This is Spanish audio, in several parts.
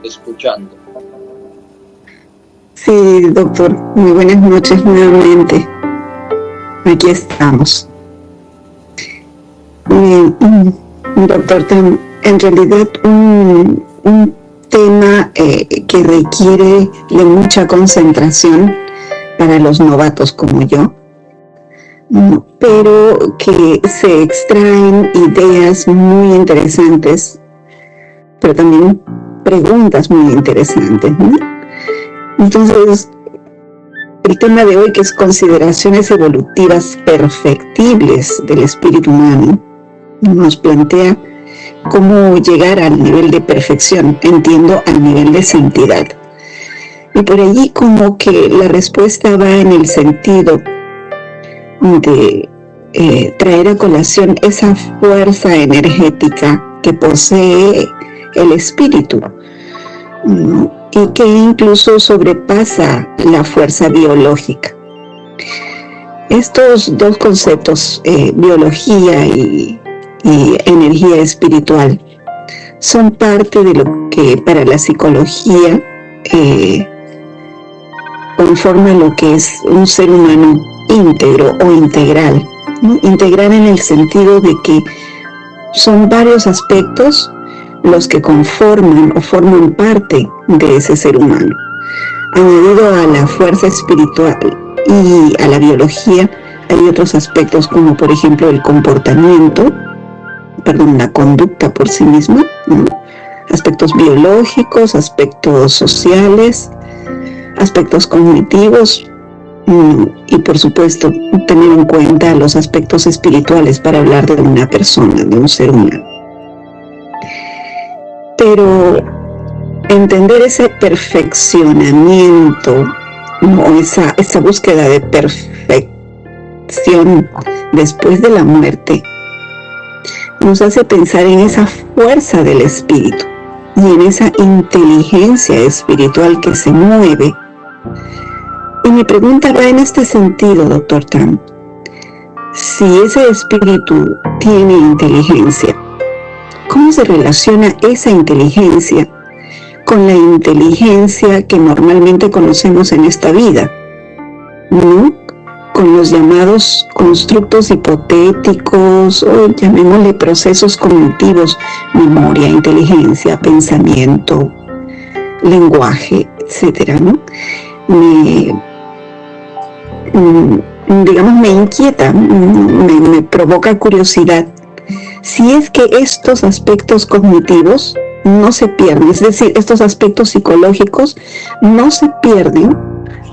escuchando. Sí, doctor, muy buenas noches nuevamente. Aquí estamos. Doctor, en realidad un tema que requiere de mucha concentración para los novatos como yo, pero que se extraen ideas muy interesantes, pero también preguntas muy interesantes, ¿no? Entonces, el tema de hoy, que es consideraciones evolutivas perfectibles del espíritu humano, nos plantea cómo llegar al nivel de perfección, entiendo, al nivel de santidad. Y por allí como que la respuesta va en el sentido de traer a colación esa fuerza energética que posee el espíritu, ¿no? Y que incluso sobrepasa la fuerza biológica. Estos dos conceptos, biología y energía espiritual, son parte de lo que para la psicología conforma lo que es un ser humano íntegro o integral, ¿no? Integral en el sentido de que son varios aspectos los que conforman o forman parte de ese ser humano. Añadido a la fuerza espiritual y a la biología, hay otros aspectos como por ejemplo el comportamiento, la conducta por sí misma, ¿no? Aspectos biológicos, aspectos sociales, aspectos cognitivos, y por supuesto tener en cuenta los aspectos espirituales para hablar de una persona, de un ser humano. Pero entender ese perfeccionamiento, ¿no? esa búsqueda de perfección después de la muerte, nos hace pensar en esa fuerza del espíritu y en esa inteligencia espiritual que se mueve. Y mi pregunta va en este sentido, doctor Tam. Si ese espíritu tiene inteligencia, ¿cómo se relaciona esa inteligencia con la inteligencia que normalmente conocemos en esta vida, ¿no? Con los llamados constructos hipotéticos, o llamémosle procesos cognitivos, memoria, inteligencia, pensamiento, lenguaje, etcétera, ¿no? Me inquieta, me provoca curiosidad si es que estos aspectos cognitivos no se pierden, es decir, estos aspectos psicológicos no se pierden,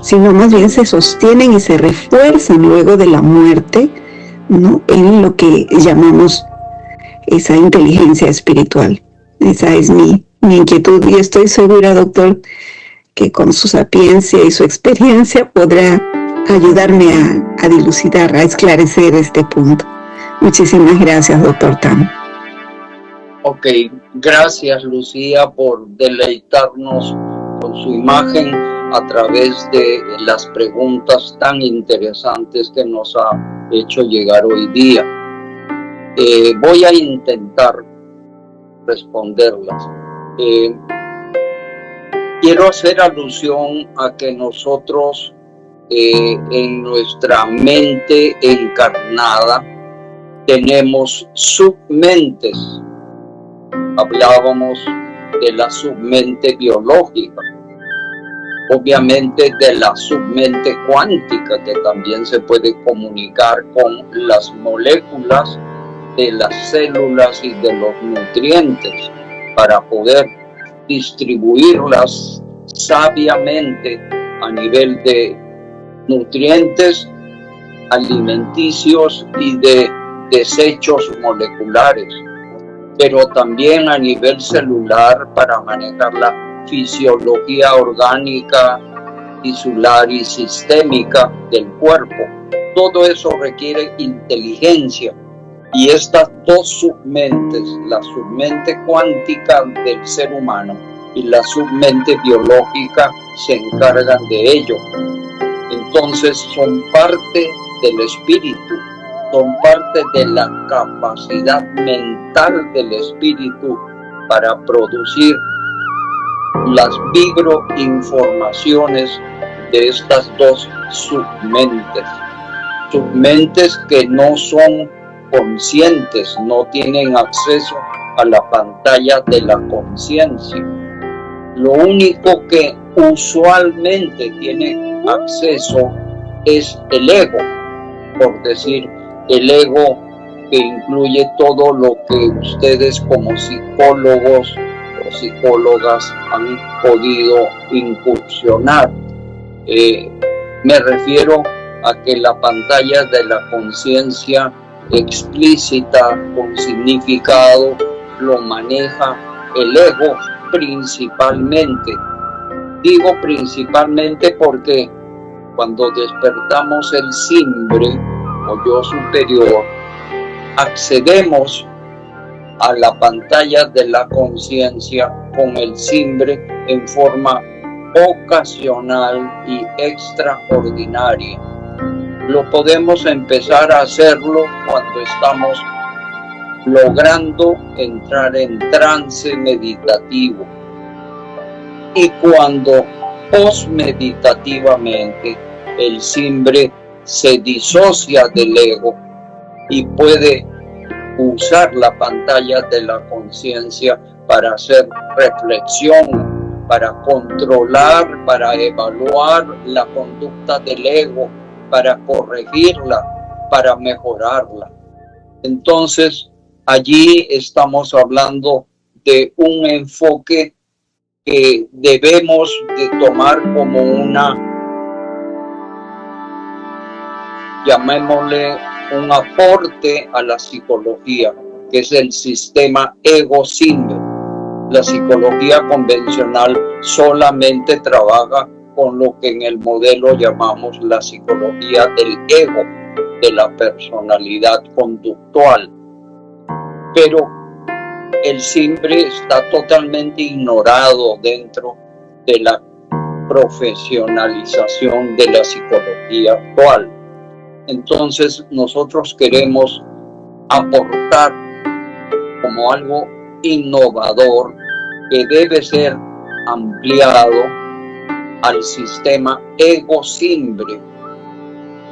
sino más bien se sostienen y se refuerzan luego de la muerte, ¿no? En lo que llamamos esa inteligencia espiritual. Esa es mi inquietud, y estoy segura, doctor, que con su sapiencia y su experiencia podrá ayudarme a dilucidar, a esclarecer este punto. Muchísimas gracias, doctor Tam. Ok, gracias Lucía por deleitarnos con su imagen a través de las preguntas tan interesantes que nos ha hecho llegar hoy día. Voy a intentar responderlas. Quiero hacer alusión a que nosotros en nuestra mente encarnada tenemos submentes. Hablábamos de la submente biológica, obviamente de la submente cuántica, que también se puede comunicar con las moléculas de las células y de los nutrientes para poder distribuirlas sabiamente a nivel de nutrientes alimenticios y de desechos moleculares, pero también a nivel celular para manejar la fisiología orgánica, tisular y sistémica del cuerpo. Todo eso requiere inteligencia, y estas dos submentes, la submente cuántica del ser humano y la submente biológica, se encargan de ello. Entonces son parte del espíritu, son parte de la capacidad mental del espíritu para producir las vibroinformaciones de estas dos submentes que no son conscientes, no tienen acceso a la pantalla de la conciencia. Lo único que usualmente tiene acceso es el ego, por decir, el ego que incluye todo lo que ustedes como psicólogos o psicólogas han podido incursionar. Me refiero a que la pantalla de la conciencia explícita con significado lo maneja el ego principalmente. Digo principalmente porque cuando despertamos el simbre o yo superior, accedemos a la pantalla de la conciencia con el simbre en forma ocasional y extraordinaria. Lo podemos empezar a hacerlo cuando estamos logrando entrar en trance meditativo y cuando postmeditativamente el simbre se disocia del ego y puede usar la pantalla de la conciencia para hacer reflexión, para controlar, para evaluar la conducta del ego, para corregirla, para mejorarla. Entonces, allí estamos hablando de un enfoque que debemos de tomar como una, llamémosle, un aporte a la psicología, que es el sistema ego-simbre. La psicología convencional solamente trabaja con lo que en el modelo llamamos la psicología del ego, de la personalidad conductual. Pero el simbre está totalmente ignorado dentro de la profesionalización de la psicología actual. Entonces nosotros queremos aportar como algo innovador que debe ser ampliado al sistema ego-simbre,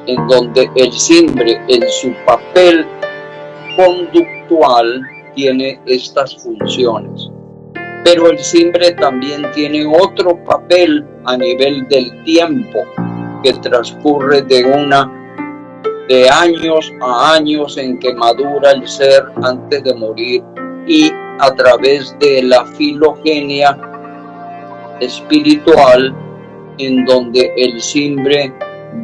en donde el simbre en su papel conductual tiene estas funciones. Pero el simbre también tiene otro papel a nivel del tiempo que transcurre de años a años en que madura el ser antes de morir, y a través de la filogenia espiritual, en donde el simbre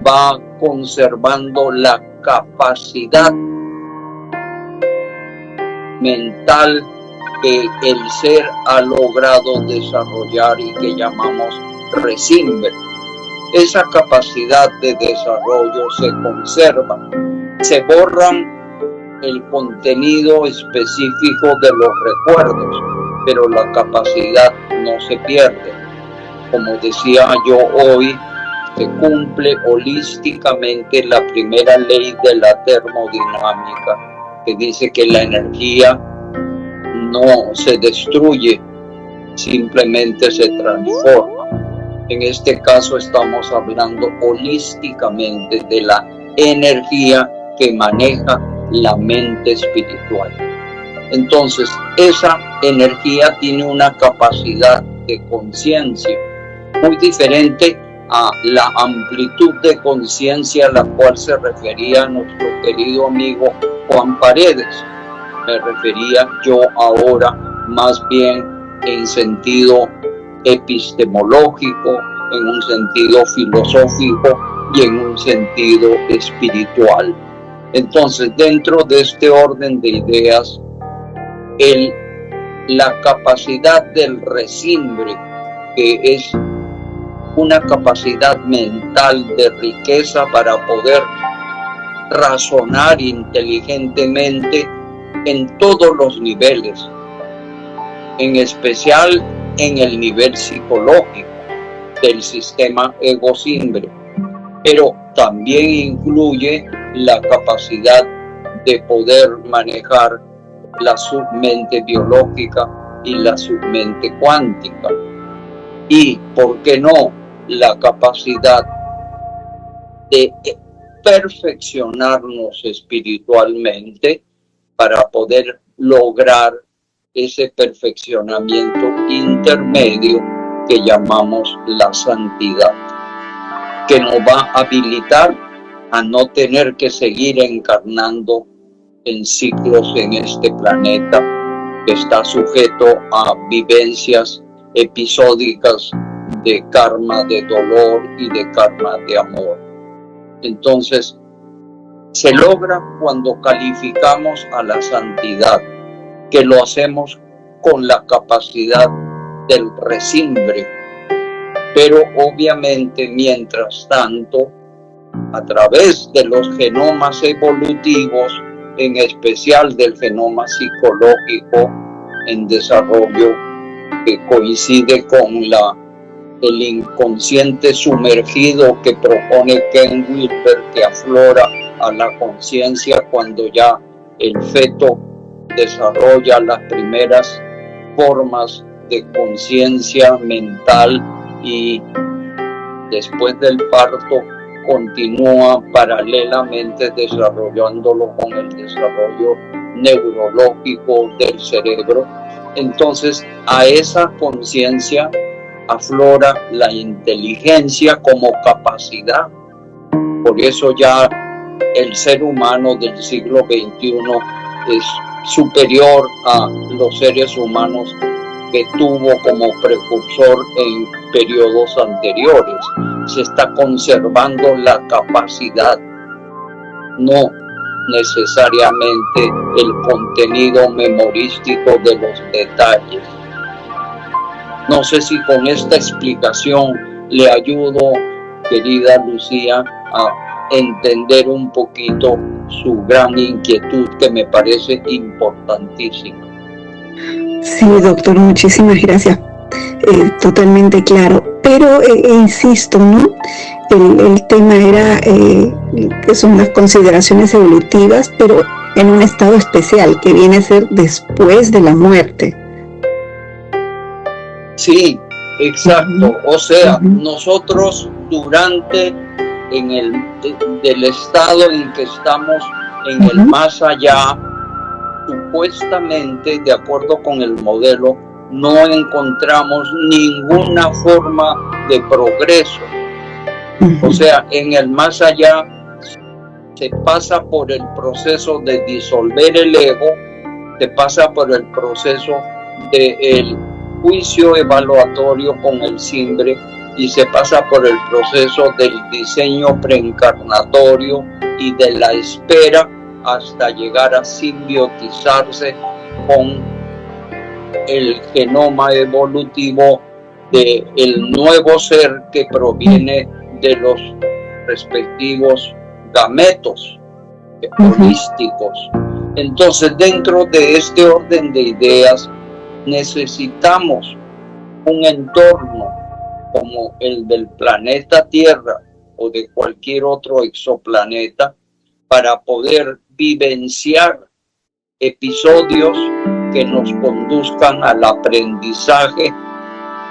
va conservando la capacidad mental que el ser ha logrado desarrollar y que llamamos resimbre. Esa capacidad de desarrollo se conserva, se borran el contenido específico de los recuerdos, pero la capacidad no se pierde. Como decía yo hoy, se cumple holísticamente la primera ley de la termodinámica, que dice que la energía no se destruye, simplemente se transforma. En este caso estamos hablando holísticamente de la energía que maneja la mente espiritual. Entonces, esa energía tiene una capacidad de conciencia muy diferente a la amplitud de conciencia a la cual se refería nuestro querido amigo Juan Paredes. Me refería yo ahora más bien en sentido epistemológico, en un sentido filosófico y en un sentido espiritual. Entonces, dentro de este orden de ideas, la capacidad del resimbre, que es una capacidad mental de riqueza para poder razonar inteligentemente en todos los niveles, en especial en el nivel psicológico del sistema ego-simbre, pero también incluye la capacidad de poder manejar la submente biológica y la submente cuántica. y, ¿por qué no?, la capacidad de perfeccionarnos espiritualmente para poder lograr ese perfeccionamiento intermedio que llamamos la santidad, que nos va a habilitar a no tener que seguir encarnando en ciclos en este planeta que está sujeto a vivencias episódicas de karma de dolor y de karma de amor. Entonces, se logra cuando calificamos a la santidad, que lo hacemos con la capacidad del resimbre, pero obviamente mientras tanto, a través de los genomas evolutivos, en especial del genoma psicológico en desarrollo, que coincide con el inconsciente sumergido que propone Ken Wilber, que aflora a la conciencia cuando ya el feto desarrolla las primeras formas de conciencia mental y después del parto continúa paralelamente desarrollándolo con el desarrollo neurológico del cerebro. Entonces, a esa conciencia aflora la inteligencia como capacidad. Por eso ya el ser humano del siglo XXI es superior a los seres humanos que tuvo como precursor en periodos anteriores. Se está conservando la capacidad, no necesariamente el contenido memorístico de los detalles. No sé si con esta explicación le ayudo, querida Lucía, a entender un poquito su gran inquietud, que me parece importantísima. Sí, doctor, muchísimas gracias. Totalmente claro. Pero insisto, ¿no? El tema era que son las consideraciones evolutivas, pero en un estado especial, que viene a ser después de la muerte. Sí, exacto. O sea, nosotros durante del estado en que estamos en el más allá, supuestamente, de acuerdo con el modelo, no encontramos ninguna forma de progreso. O sea, en el más allá se pasa por el proceso de disolver el ego, se pasa por el proceso del juicio evaluatorio con el simbre y se pasa por el proceso del diseño preencarnatorio y de la espera hasta llegar a simbiotizarse con el genoma evolutivo del nuevo ser que proviene de los respectivos gametos holísticos. Entonces, dentro de este orden de ideas, necesitamos un entorno como el del planeta Tierra o de cualquier otro exoplaneta para poder vivenciar episodios que nos conduzcan al aprendizaje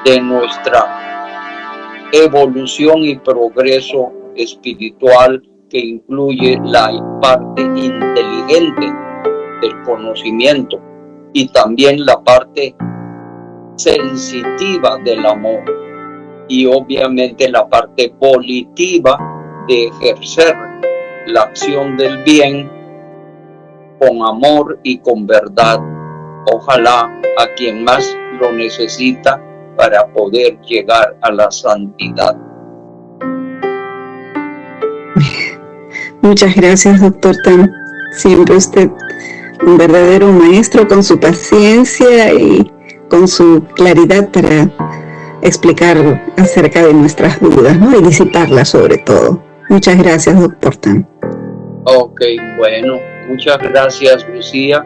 de nuestra evolución y progreso espiritual, que incluye la parte inteligente del conocimiento y también la parte sensitiva del amor, y obviamente la parte volitiva de ejercer la acción del bien con amor y con verdad, ojalá a quien más lo necesita para poder llegar a la santidad. Muchas gracias, doctor Tan. Siempre usted un verdadero maestro, con su paciencia y con su claridad para explicar acerca de nuestras dudas, ¿no? Y disiparlas sobre todo. Muchas gracias, doctor Tan. Ok, bueno, muchas gracias, Lucía.